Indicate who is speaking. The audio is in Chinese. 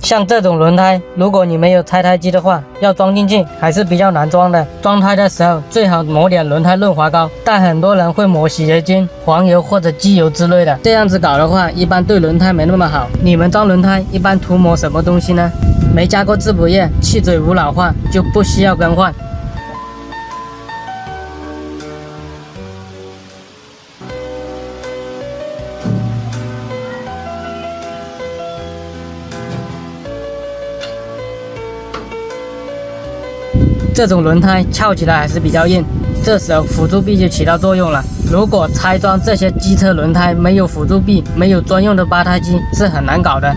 Speaker 1: 像这种轮胎，如果你没有拆胎机的话，要装进去还是比较难装的。装胎的时候最好抹点轮胎润滑膏，但很多人会抹洗洁精、黄油或者机油之类的，这样子搞的话，一般对轮胎没那么好。你们装轮胎一般涂抹什么东西呢？没加过质补液，气嘴无老化就不需要更换。这种轮胎翘起来还是比较硬，这时候辅助臂就起到作用了。如果拆装这些机车轮胎没有辅助臂、没有专用的扒胎机是很难搞的。